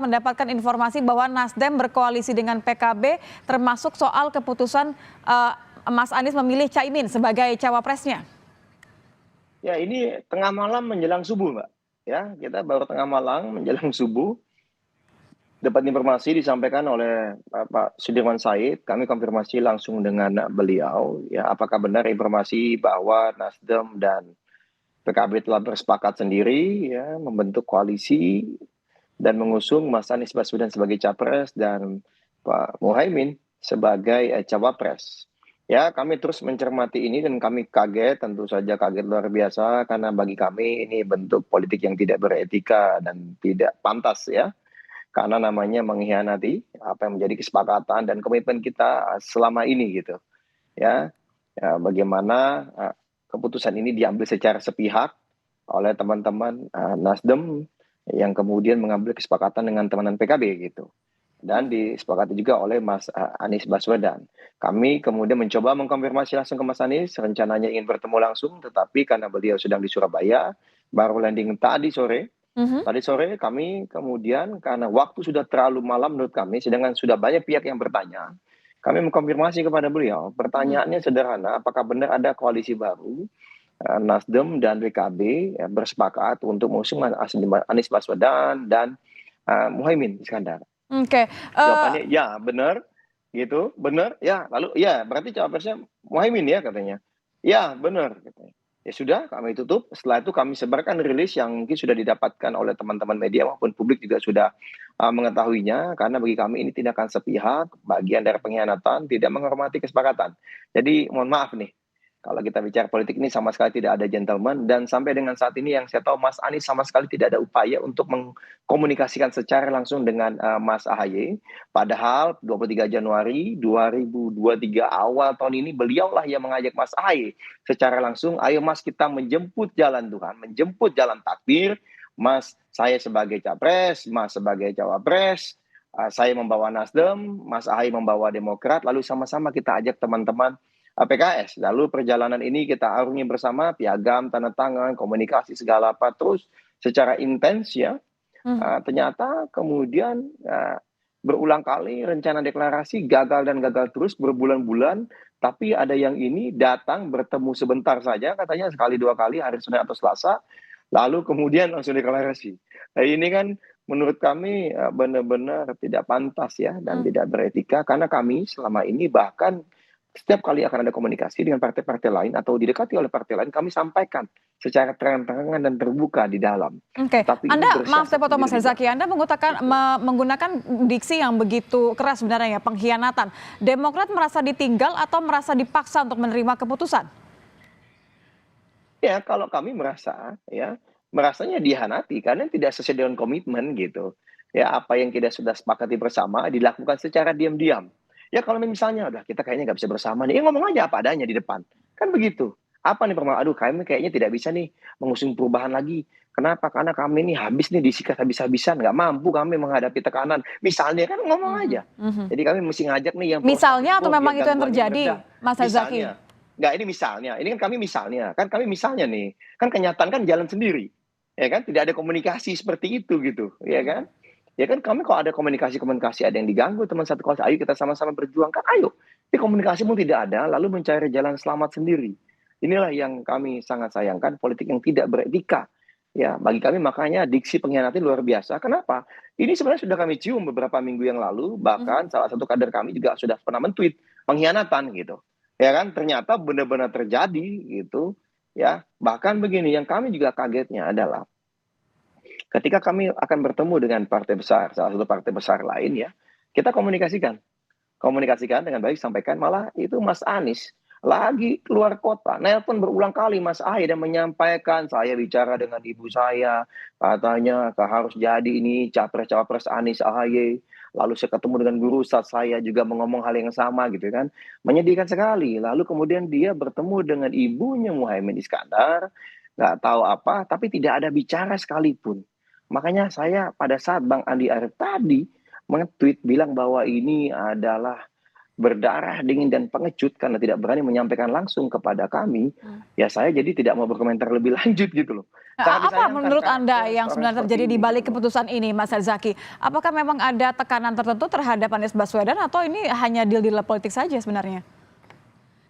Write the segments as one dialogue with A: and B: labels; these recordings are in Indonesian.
A: mendapatkan informasi bahwa Nasdem berkoalisi dengan PKB termasuk soal keputusan Mas Anies memilih Caimin sebagai cawapresnya.
B: Ya, ini tengah malam menjelang subuh, Mbak. Ya, kita baru tengah malam menjelang subuh dapat informasi disampaikan oleh Pak Sudirman Said. Kami konfirmasi langsung dengan beliau. Ya, apakah benar informasi bahwa Nasdem dan PKB telah bersepakat sendiri ya membentuk koalisi dan mengusung Mas Anies Baswedan sebagai capres dan Pak Muhaimin sebagai cawapres. Ya, kami terus mencermati ini dan kami kaget, tentu saja kaget luar biasa karena bagi kami ini bentuk politik yang tidak beretika dan tidak pantas ya. Karena namanya mengkhianati apa yang menjadi kesepakatan dan komitmen kita selama ini gitu. Ya, ya bagaimana keputusan ini diambil secara sepihak oleh teman-teman Nasdem yang kemudian mengambil kesepakatan dengan teman-teman PKB gitu. Dan disepakati juga oleh Mas Anies Baswedan. Kami kemudian mencoba mengkonfirmasi langsung ke Mas Anies, rencananya ingin bertemu langsung, tetapi karena beliau sedang di Surabaya, baru landing tadi sore. Tadi sore kami kemudian karena waktu sudah terlalu malam menurut kami, sedangkan sudah banyak pihak yang bertanya, kami mengkonfirmasi kepada beliau. Pertanyaannya sederhana, apakah benar ada koalisi baru Nasdem dan PKB ya, bersepakat untuk mengusung Anies Baswedan dan Muhaimin Iskandar.
A: Oke.
B: Jawabannya ya benar, gitu, benar, ya lalu ya berarti cawapresnya Muhaimin ya katanya. Ya benar, katanya. Ya sudah kami tutup. Setelah itu kami sebarkan rilis yang mungkin sudah didapatkan oleh teman-teman media maupun publik juga sudah mengetahuinya karena bagi kami ini tindakan sepihak, bagian dari pengkhianatan, tidak menghormati kesepakatan. Jadi mohon maaf nih. Kalau kita bicara politik ini sama sekali tidak ada gentleman dan sampai dengan saat ini yang saya tahu Mas Anies sama sekali tidak ada upaya untuk mengkomunikasikan secara langsung dengan Mas AHY. Padahal 23 Januari 2023 awal tahun ini beliaulah yang mengajak Mas AHY secara langsung, ayo Mas kita menjemput jalan Tuhan, menjemput jalan takdir. Mas saya sebagai capres, Mas sebagai cawapres, saya membawa Nasdem, Mas AHY membawa Demokrat, lalu sama-sama kita ajak teman-teman PKS. Lalu perjalanan ini kita arungi bersama, piagam, tanda tangan, komunikasi segala apa terus secara intens ya. Ternyata kemudian berulang kali rencana deklarasi gagal dan gagal terus berbulan-bulan. Tapi ada yang ini datang bertemu sebentar saja katanya sekali dua kali hari Senin atau Selasa. Lalu kemudian langsung deklarasi. Nah, ini kan menurut kami benar-benar tidak pantas ya dan tidak beretika karena kami selama ini bahkan setiap kali akan ada komunikasi dengan partai-partai lain atau didekati oleh partai lain, kami sampaikan secara terang-terangan dan terbuka di dalam.
A: Oke,
B: Tapi
A: maaf saya potong Mas Herzaki, Anda menggunakan diksi yang begitu keras sebenarnya ya, pengkhianatan. Demokrat merasa ditinggal atau merasa dipaksa untuk menerima keputusan?
B: Ya, kalau kami merasa, ya, merasanya dihianati karena tidak sesuai dengan komitmen gitu. Ya, apa yang kita sudah sepakati bersama dilakukan secara diam-diam. Ya kalau misalnya udah kita kayaknya nggak bisa bersama nih, ngomong aja apa adanya di depan. Kan begitu. Apa nih permasalahan? Aduh kami kayaknya tidak bisa nih mengusung perubahan lagi. Kenapa? Karena kami nih habis nih disikat habis-habisan, nggak mampu kami menghadapi tekanan. Misalnya kan ngomong aja. Jadi kami mesti ngajak nih yang
A: Misalnya atau memang itu yang
B: gangguannya
A: terjadi,
B: meredah.
A: Mas Herzaki?
B: Misalnya, nggak ini misalnya, ini kan kami misalnya nih, kan kenyataan kan jalan sendiri, ya kan? Tidak ada komunikasi seperti itu gitu, ya kan? Ya kan kami kalau ada komunikasi ada yang diganggu teman satu kelas, ayo kita sama-sama berjuang kan, ayo. Tapi komunikasi pun tidak ada, lalu mencari jalan selamat sendiri. Inilah yang kami sangat sayangkan, politik yang tidak beretika. Ya, bagi kami makanya diksi pengkhianatan luar biasa. Kenapa? Ini sebenarnya sudah kami cium beberapa minggu yang lalu, bahkan salah satu kader kami juga sudah pernah men-tweet pengkhianatan gitu. Ya kan, ternyata benar-benar terjadi gitu. Ya, bahkan begini, yang kami juga kagetnya adalah ketika kami akan bertemu dengan partai besar, salah satu partai besar lain ya, kita komunikasikan dengan baik, sampaikan malah itu Mas Anies lagi keluar kota, nelpon berulang kali Mas Ahy dan menyampaikan saya bicara dengan ibu saya, katanya harus jadi ini capres-cawapres Anies Ahy. Lalu saya ketemu dengan guru Ustadz saya juga mengomong hal yang sama gitu kan. Menyedihkan sekali. Lalu kemudian dia bertemu dengan ibunya Muhaimin Iskandar, nggak tahu apa, tapi tidak ada bicara sekalipun. Makanya saya pada saat Bang Andi Arief tadi nge-tweet bilang bahwa ini adalah berdarah dingin dan pengecut karena tidak berani menyampaikan langsung kepada kami, ya saya jadi tidak mau berkomentar lebih lanjut gitu loh. Sangat
A: Apa
B: disayangkan
A: menurut Anda
B: karakter
A: yang
B: seorang
A: sebenarnya
B: seperti
A: terjadi di
B: ini
A: balik
B: gitu loh.
A: keputusan ini, Mas Herzaki? Apakah memang ada tekanan tertentu terhadap Anies Baswedan atau ini hanya deal-deal politik saja sebenarnya?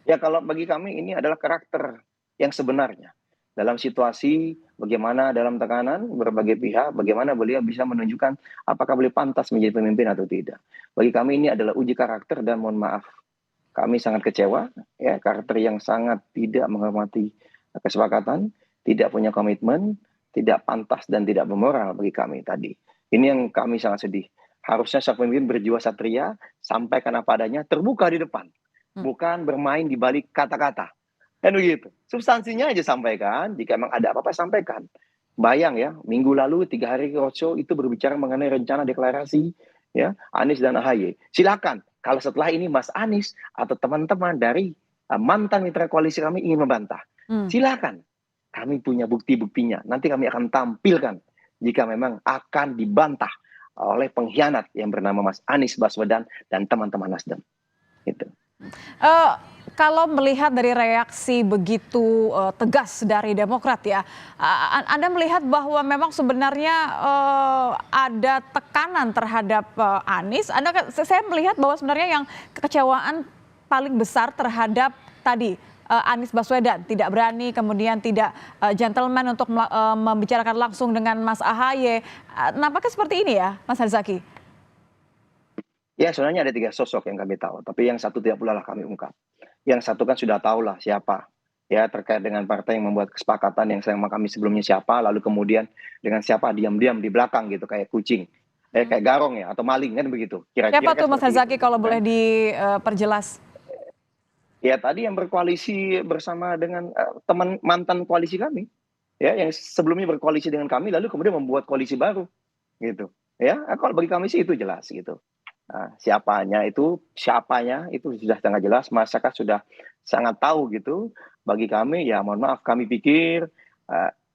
B: Ya kalau bagi kami ini adalah karakter yang sebenarnya. Dalam situasi bagaimana dalam tekanan berbagai pihak, bagaimana beliau bisa menunjukkan apakah beliau pantas menjadi pemimpin atau tidak. Bagi kami ini adalah uji karakter dan mohon maaf, kami sangat kecewa, ya karakter yang sangat tidak menghormati kesepakatan, tidak punya komitmen, tidak pantas dan tidak bermoral bagi kami tadi. Ini yang kami sangat sedih. Harusnya sang pemimpin berjiwa satria, sampaikan apa adanya, terbuka di depan, bukan bermain di balik kata-kata. Kan begitu. Substansinya aja sampaikan, jika memang ada apa-apa sampaikan. Bayang ya, minggu lalu 3 hari roadshow itu berbicara mengenai rencana deklarasi ya Anies dan AHY. Silakan kalau setelah ini Mas Anies atau teman-teman dari mantan mitra koalisi kami ingin membantah.
A: Hmm.
B: Silakan. Kami punya bukti-buktinya. Nanti kami akan tampilkan jika memang akan dibantah oleh pengkhianat yang bernama Mas Anies Baswedan dan teman-teman Nasdem. Gitu.
A: Eh, Kalau melihat dari reaksi begitu tegas dari Demokrat ya, Anda melihat bahwa memang sebenarnya ada tekanan terhadap Anies. Saya melihat bahwa sebenarnya yang kekecewaan paling besar terhadap tadi Anies Baswedan tidak berani, kemudian tidak gentleman untuk membicarakan langsung dengan Mas AHY. Nampaknya seperti ini ya, Mas Herzaki?
B: Ya sebenarnya ada 3 sosok yang kami tahu, tapi yang satu tidak pula lah kami ungkap. Yang satu kan sudah tahu lah siapa, ya terkait dengan partai yang membuat kesepakatan yang sama kami sebelumnya siapa, lalu kemudian dengan siapa diam-diam di belakang gitu kayak kucing, kayak garong ya atau maling kan begitu. Kira-kira
A: Siapa
B: kan
A: tuh Mas
B: seperti
A: Herzaki
B: itu,
A: kalau
B: gitu
A: boleh
B: kan.
A: diperjelas?
B: Ya tadi yang berkoalisi bersama dengan teman mantan koalisi kami, ya yang sebelumnya berkoalisi dengan kami, lalu kemudian membuat koalisi baru, gitu. Ya, kalau bagi kami sih itu jelas gitu. Nah, siapanya itu sudah sangat jelas, masyarakat sudah sangat tahu gitu. Bagi kami ya mohon maaf kami pikir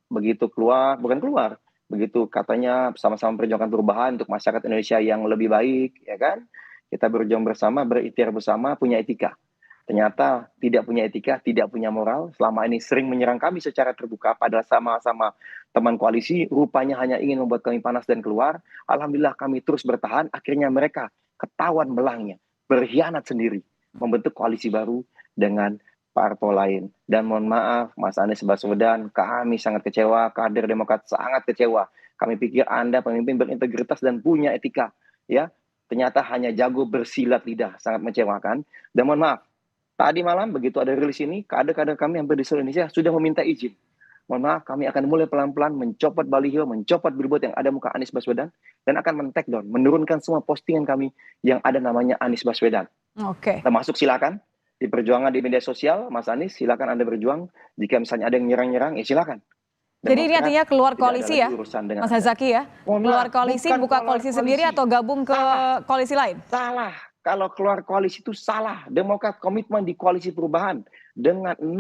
B: begitu keluar, bukan keluar, begitu katanya sama-sama memperjuangkan perubahan untuk masyarakat Indonesia yang lebih baik, ya kan? Kita berjuang bersama, berikhtiar bersama, punya etika. Ternyata tidak punya etika, tidak punya moral, selama ini sering menyerang kami secara terbuka, padahal sama-sama teman koalisi, rupanya hanya ingin membuat kami panas dan keluar. Alhamdulillah kami terus bertahan, akhirnya mereka ketahuan belangnya, berkhianat sendiri, membentuk koalisi baru dengan parpol lain. Dan mohon maaf, Mas Anies Baswedan, kami sangat kecewa, kader Demokrat sangat kecewa. Kami pikir Anda pemimpin berintegritas dan punya etika, ya. Ternyata hanya jago bersilat lidah, sangat mengecewakan. Dan mohon maaf, tadi malam begitu ada rilis ini, kader-kader kami hampir di seluruh Indonesia sudah meminta izin. Mohon maaf, kami akan mulai pelan-pelan mencopot baliho, mencopot billboard yang ada muka Anies Baswedan, dan akan men-take down, menurunkan semua postingan kami yang ada namanya Anies Baswedan.
A: Oke.
B: Termasuk silakan di perjuangan di media sosial, Mas Anies, silakan Anda berjuang. Jika misalnya ada yang nyerang-nyerang, ya silakan.
A: Jadi ini
B: Demokrat
A: artinya keluar
B: tidak ada
A: koalisi
B: lagi
A: ya,
B: urusan dengan
A: Mas
B: Anda.
A: Herzaki ya?
B: Mohon
A: Keluar
B: maaf,
A: koalisi,
B: bukan
A: buka
B: keluar
A: koalisi sendiri
B: koalisi.
A: atau gabung ke
B: Salah.
A: koalisi lain?
B: Salah. Kalau keluar koalisi itu salah. Demokrat komitmen di koalisi perubahan dengan 6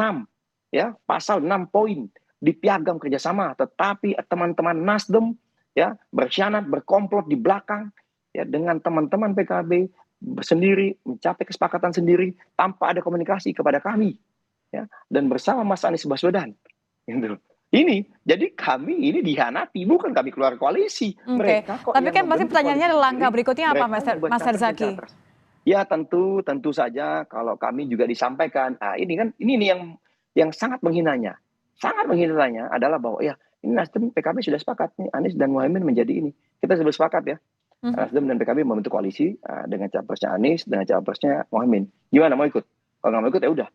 B: ya pasal 6 poin di piagam kerjasama. Tetapi teman-teman Nasdem ya berkhianat, berkomplot di belakang ya dengan teman-teman PKB sendiri mencapai kesepakatan sendiri tanpa ada komunikasi kepada kami ya dan bersama Mas Anies Baswedan. Gitu. Ini jadi kami ini dihianati, bukan kami keluar koalisi.
A: Oke,
B: Mereka kok
A: tapi
B: yang
A: kan pasti
B: membentuk
A: pertanyaannya
B: koalisi
A: langkah
B: sendiri,
A: berikutnya apa
B: mereka
A: Mas
B: yang buat
A: Mas
B: capres dan
A: Herzaki?
B: cawapres. Ya tentu saja kalau kami juga disampaikan, ini kan ini nih yang sangat menghinanya. Sangat menghinanya adalah bahwa ya ini Nasdem PKB sudah sepakat nih Anies dan Muhaimin menjadi ini. Kita sudah sepakat ya. Nasdem dan PKB membentuk koalisi dengan capresnya Anies, dengan capresnya Muhaimin. Gimana mau ikut? Kalau nggak mau ikut ya udah.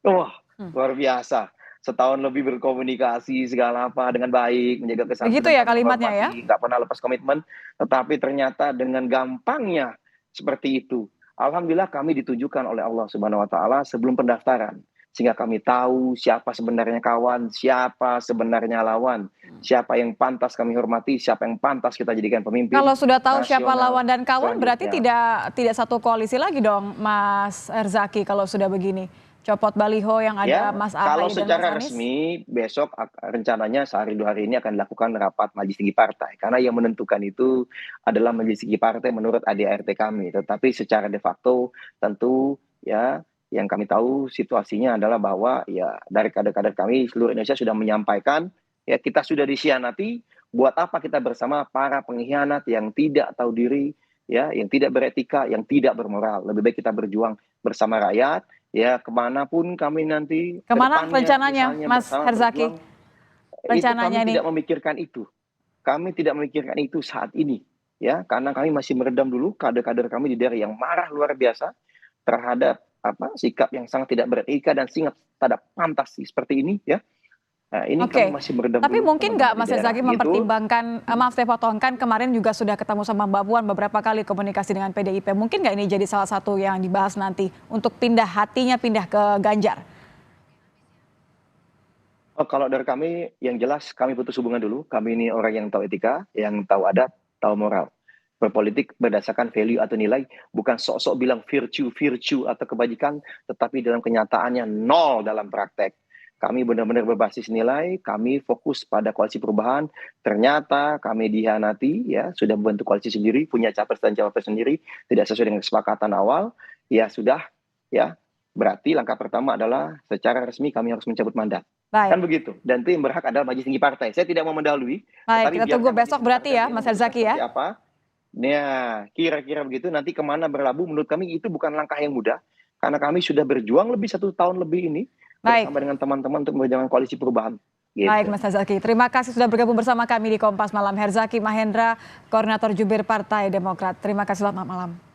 B: Wah, luar biasa. Setahun lebih berkomunikasi segala apa dengan baik, menjaga
A: Begitu
B: kesantunan,
A: ya
B: saling
A: kalimatnya ya?
B: menghormati, nggak pernah lepas komitmen. Tetapi ternyata dengan gampangnya seperti itu. Alhamdulillah kami ditujukan oleh Allah Subhanahu wa taala sebelum pendaftaran. Sehingga kami tahu siapa sebenarnya kawan, siapa sebenarnya lawan, siapa yang pantas kami hormati, siapa yang pantas kita jadikan pemimpin
A: Kalau sudah tahu siapa
B: nasional
A: lawan dan kawan berarti
B: selanjutnya.
A: tidak satu koalisi lagi dong Mas Herzaki kalau sudah begini. copot baliho yang ada
B: Ya,
A: Mas
B: kalau
A: Ahaye dan Mas
B: secara
A: Anies?
B: resmi besok rencananya sehari 2 hari ini akan dilakukan rapat majelis tinggi partai. Karena yang menentukan itu adalah majelis tinggi partai menurut ADART kami. Tetapi secara de facto tentu ya yang kami tahu situasinya adalah bahwa ya dari kader-kader kami seluruh Indonesia sudah menyampaikan ya kita sudah dikhianati, buat apa kita bersama para pengkhianat yang tidak tahu diri, ya, yang tidak beretika, yang tidak bermoral. Lebih baik kita berjuang bersama rakyat. Ya, kemanapun kami nanti ke
A: Kemana
B: depannya,
A: rencananya,
B: misalnya
A: Mas
B: bersama
A: Herzaki?
B: berjuang, itu kami
A: Rencananya nih.
B: tidak memikirkan itu. Kami tidak memikirkan itu saat ini, ya, karena kami masih meredam dulu kader-kader kami di daerah yang marah luar biasa terhadap sikap yang sangat tidak beretika dan sangat tidak pantas seperti ini, ya. Nah, ini kami
A: Oke,
B: masih meredam
A: tapi
B: dulu
A: mungkin
B: teman-teman
A: nggak
B: di
A: Mas
B: daerah,
A: Herzaki
B: gitu.
A: mempertimbangkan, maaf saya potongkan, kemarin juga sudah ketemu sama Mbak Puan beberapa kali komunikasi dengan PDIP. Mungkin nggak ini jadi salah satu yang dibahas nanti untuk pindah hatinya pindah ke Ganjar?
B: Oh, kalau dari kami, yang jelas kami putus hubungan dulu. Kami ini orang yang tahu etika, yang tahu adat, tahu moral. Berpolitik berdasarkan value atau nilai, bukan sok-sok bilang virtue atau kebajikan, tetapi dalam kenyataannya nol dalam praktek. Kami benar-benar berbasis nilai, kami fokus pada koalisi perubahan. Ternyata kami dihianati, ya sudah membentuk koalisi sendiri, punya capres dan cawapres sendiri, tidak sesuai dengan kesepakatan awal. Ya sudah, ya berarti langkah pertama adalah secara resmi kami harus mencabut mandat. Kan
A: Baik,
B: begitu. Dan itu yang berhak adalah majelis tinggi partai. Saya tidak mau mendahului,
A: baik,
B: tetapi
A: kita tunggu
B: biarkan majelis
A: besok
B: tinggi
A: berarti
B: partai
A: ya
B: yang
A: Mas
B: memutuskan
A: Herzaki ya?
B: seperti apa. Nah, kira-kira begitu. Nanti kemana berlabuh, menurut kami itu bukan langkah yang mudah. Karena kami sudah berjuang lebih 1 tahun lebih ini
A: Baik,
B: bersama dengan teman-teman untuk memperjuangkan koalisi perubahan.
A: baik
B: Gitu.
A: Mas Herzaki. Terima kasih sudah bergabung bersama kami di Kompas Malam. Herzaki Mahendra, Koordinator Jubir Partai Demokrat. Terima kasih, selamat malam.